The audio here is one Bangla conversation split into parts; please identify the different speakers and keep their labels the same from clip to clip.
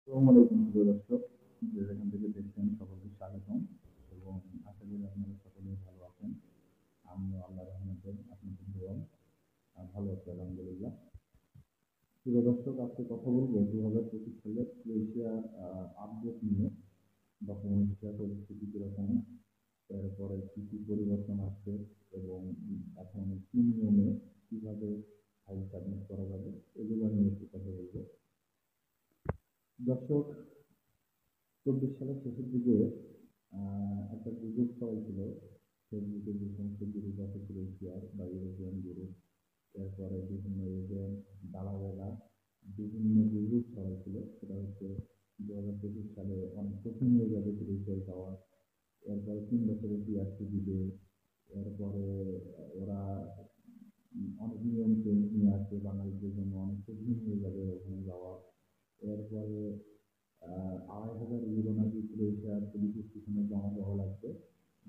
Speaker 1: আসসালামু আলাইকুম প্রিয় দর্শক, যে যেখান থেকে দেখছেন সকলকে স্বাগতম এবং আশা করি আপনারা সকলেই ভালো আছেন। আমিও আল্লাহর রহমতে আপনাদের দোয়ায় ভালো আছি আলহামদুলিল্লাহ। প্রিয় দর্শক, আজকে কথা বলবো 2025 সালের ক্রোয়েশিয়ার আপডেট নিয়ে। বর্তমান বিষয় পরিস্থিতি কিরকম, এরপরে কি কি পরিবর্তন আসছে এবং এখন কি নিয়মে কিভাবে ফাইল সাবমিট করা যাবে, এগুলো নিয়ে একটু কথা বলবো। দর্শক, 24 সালের শেষের দিকে একটা গুজব ছড়াইছিল ফেসবুকে, যে সমস্ত গ্রুপ আছে ক্রোয়েশিয়ার বা ইউরোপিয়ান গ্রুপ, এরপরে বিভিন্ন এজেন্ট, দালালেরা বিভিন্ন গুজব ছড়াইছিল। সেটা হচ্ছে 2025 সালে অনেক কঠিন হয়ে যাবে ক্রোয়েশিয়ায় যাওয়া, এরপরে 3 বছরের পিআরসি দিবে, এরপরে ওরা অনেক নিয়ম চেঞ্জ নিয়ে আসবে, বাঙালিদের জন্য অনেক কঠিন হয়ে যাবে ওখানে যাওয়া। এরপরে 2,500 ইউরো নাকি ক্রোয়েশিয়ার পুলিশ স্টেশনে জমা দেওয়া লাগবে,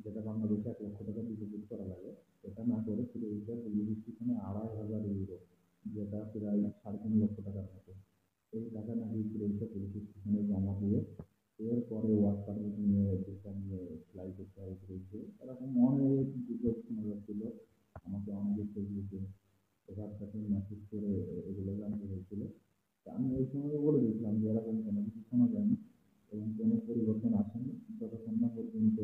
Speaker 1: যেটা বাংলাদেশে 1 লক্ষ টাকা ডিপোজিট করা লাগে। এটা না করে ক্রোয়েশিয়ার পুলিশ স্টেশনে 2,500 ইউরো, যেটা প্রায় 3.5 লক্ষ টাকার মতো, এই টাকা নাকি ক্রোয়েশিয়া পুলিশ স্টেশনে জমা দিয়ে এরপরে ওয়ার্ক পারমিট নিয়ে ভিসা নিয়ে ফ্লাই করতে হয় ক্রোয়েশিয়া। এরকম অনেক গুজব শোনা যাচ্ছিল। আমাকে অনেকে ফেসবুকে হোয়াটসঅ্যাপে মেসেজ করে এগুলো জানাতে হয়েছিল। তা আমি ওই সময় বলে দিয়েছিলাম যে এরকম কোনো কিছু শোনা যায়নি এবং কোনো পরিবর্তন আসেনি যতক্ষণ না পর্যন্ত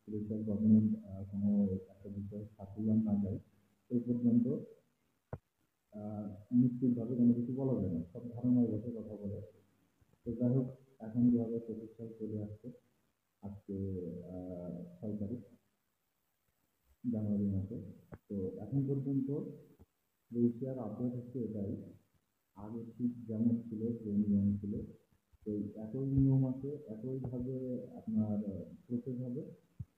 Speaker 1: ক্রোয়েশিয়ার গভর্নমেন্ট কোনো একটা বিষয়ে সার্কুলার না দেয়, এই পর্যন্ত নিশ্চিতভাবে কোনো কিছু বলা যায় না, সব ধারণার বসে কথা বলে। তো যাই হোক, এখন 2025 সাল চলে আসছে। আজকে 6 তারিখ জানুয়ারি মাসে। তো এখন পর্যন্ত ক্রোয়েশিয়ার আপডেট হচ্ছে এটাই, আগে ঠিক যেমন ছিল, যে নিয়ম ছিল, সেই একই নিয়ম আছে, একইভাবে আপনার প্রসেস হবে।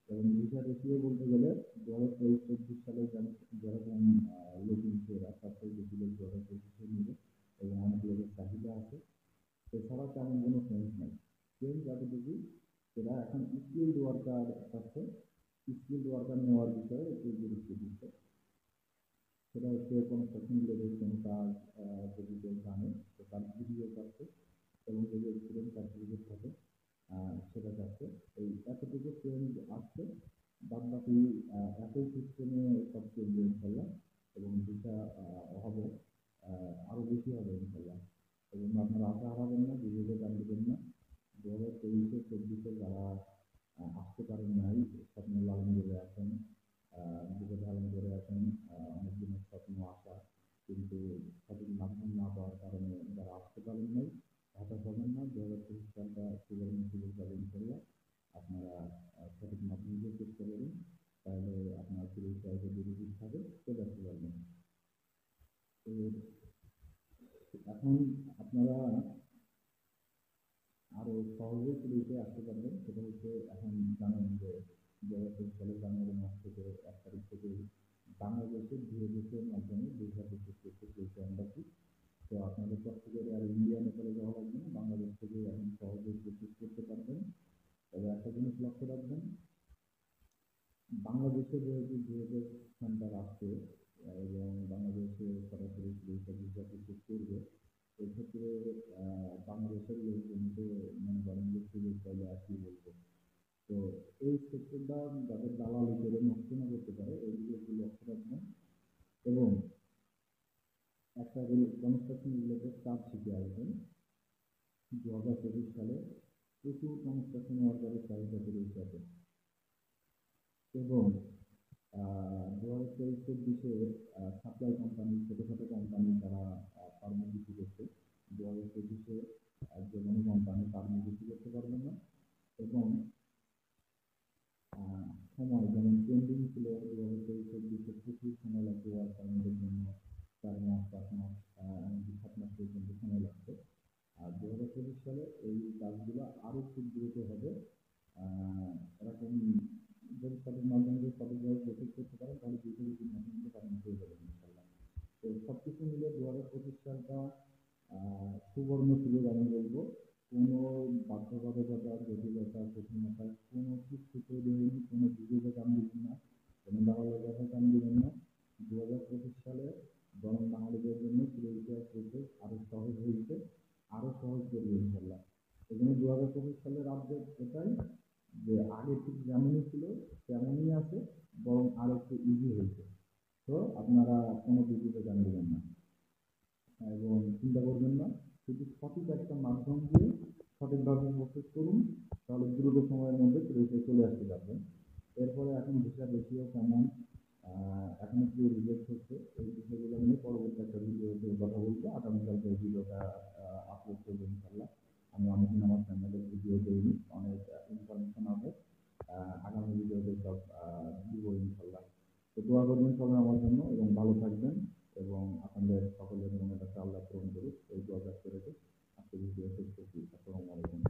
Speaker 1: এবং ভিসা রেশিও বলতে গেলে 2023-24 সালে যেরকম লোক নিচ্ছে, এরা তার থেকে বেশি লোক 2025-এ নিবে এবং অনেক লোকের চাহিদা আছে। এছাড়া তেমন কোনো চেঞ্জ নেই। চেঞ্জ এতটুকু, এরা এখন স্কিল্ড ওয়ার্কার পাচ্ছে, স্কিল্ড ওয়ার্কার নেওয়ার বিষয়ে একটু গুরুত্ব দিচ্ছে। সেটা হচ্ছে কনস্ট্রাকশন রিলেটেড কোনো কাজ যদি কেউ জানে, তো তার ভিডিও পাচ্ছে এবং যদি এক্সপিরিয়েন্স সার্টিফিকেট থাকে সেটা চাচ্ছে। এই এতটুকু চেঞ্জ আসছে, বাদ বাকি একই সিস্টেমে সব চলবে ইনশাল্লাহ। এবং যেটা হবে আরো বেশি হবে ইনশাল্লাহ। এবং আপনারা আশা হারাবেন না, বিভেদে কান দিবেন না। 2023-24 যারা আসতে পারেন নাই, স্বপ্ন লালন করে আছেন, বুকে ধারণ করে আছেন অনেক দিনের স্বপ্ন আশা, কিন্তু সঠিক মাধ্যম না পাওয়ার কারণে যারা আসতে পারেন নাই, হতাশ হবেন না। 2023 সালটা সুবর্ণ সুযোগ পাবেন ইনশাল্লাহ। আপনারা সঠিক মাধ্যম দিয়ে চেষ্টা করুন, তাহলে আপনার পরিচয় যদি রুটিন থাকে চলে আসতে পারবেন। তো এখন আপনারা আরো সহজেই পুলিশে আসতে পারবেন। সেটা হচ্ছে, এখন জানেন যে 2023 সালের জানুয়ারি মাস থেকে 1 তারিখ থেকে বাংলাদেশের দেশের মাধ্যমে ভিসা প্রসেস করতে চলছে এম্বাসি। তো আপনাদের চট্টগ্রামে আর ইন্ডিয়া নেপালে যাওয়া লাগবে না, বাংলাদেশ থেকে এখন সহজেই প্রসেস করতে পারবেন। তবে একটা জিনিস লক্ষ্য রাখবেন, বাংলাদেশে যেহেতু ভিএফএস সেন্টার আছে এবং বাংলাদেশে সরাসরি ভিসা প্রসেস করবে, এক্ষেত্রে বাংলাদেশের লোকজনকে মনে করেন যে সুযোগ পাইলে আর কি বলবো। তো এই সেক্টরটা যাদের দালালি করে নষ্ট না করতে পারে, এইদিকে একটু লক্ষ্য রাখবেন। এবং একটা কনস্ট্রাকশন রিলেটেড কাজ শিখে আসবেন। 2025 সালে প্রচুর কনস্ট্রাকশন ওয়ার্কারের চাহিদা বেড়েছে আছে। এবং 2023-24 সাপ্লাই কোম্পানি, ছোটখাটো কোম্পানি তারা পারমিট ইস্যু করছে। 2025-এ যে কোনো কোম্পানি পারমিট ইস্যু করতে পারবে না। এবং সময় যেমন পেন্ডিং ছিল 2023-24 প্রচুর সময় লাগবে ওয়ার্ক পারমিটের জন্য, 4 মাস 5 মাস এমনকি 7 মাস পর্যন্ত সময় লাগবে। আর 2025 সালে এই কাজগুলো আরো খুব দ্রুত হবে। এরকম যদি সঠিক মাধ্যমে যদি সঠিকভাবে প্রসেস করতে পারেন, তাহলে 2 থেকে 3 মাসের মধ্যে পারমিট পেয়ে যাবেন ইনশাল্লাহ। তো সবকিছু মিলে 2025 সালটা সুবর্ণ সুযোগ আমি বলবো। কোনো বাধ্যবাধকতা, জটিলতা, কঠিনতা কোনো কিছু তৈরি হয়নি, কোনো গুজবে কান দিবেন না, কোনো দালালের কথায় কান দিবেন না। 2025 সালে বরং বাঙালিদের জন্য ক্রোয়েশিয়ার প্রসেস আরো সহজ হয়েছে, আরো সহজ করবে ইনশাল্লাহ। এই জন্য 2025 সালের আপডেট এটাই যে আগে ঠিক যেমনই ছিল তেমনই আছে, বরং আরো একটু ইজি হয়েছে। তো আপনারা কোনো বিপদে গান দিবেন না এবং চিন্তা করবেন না, শুধু সঠিক একটা মাধ্যম দিয়ে সঠিকভাবে প্রসেস করুন, তাহলে দ্রুত সময়ের মধ্যে দেশে চলে আসতে পারবেন। এরপরে এখন ভিসা রেশিও কেমন, এখনো কি রিজেক্ট হচ্ছে, এই বিষয়গুলো নিয়ে পরবর্তী একটা ভিডিওতে কথা বলবো। আগামীকালকে এই ভিডিওটা আপলোড করবো ইনশাল্লাহ। আমি অনেকদিন আমার চ্যানেলে ভিডিও দিইনি, অনেক ইনফরমেশন আছে, আগামী ভিডিওতে সব দিব ইনশাল্লাহ। তো দোয়া করবেন সবাই আমার জন্য এবং ভালো থাকবেন এবং আপনাদের সকলের মনের কাছে আল্লাহ পূরণ করুক, এই দোয়া ব্যক্ত রেখে আজকে ভিডিও শেষ করছি। আসসালামু আলাইকুম।